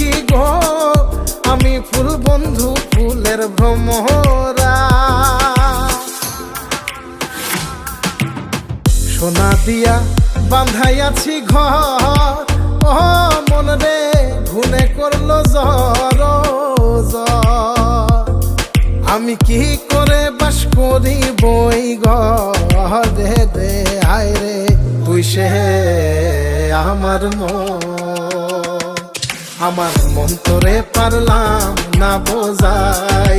কি গো আমি ফুল বন্ধু ফুলের ভ্রমরা। সোনা দিয়া বাঁধাইয়াছি ঘর, ও মন রে ঘুনে করলো জ্বর জ্বর। আমি কি করে বাস করি বই ঘরে রে, আয় রে তুই সে আমার মন। আমার মন তোরে পারলাম না বোঝাই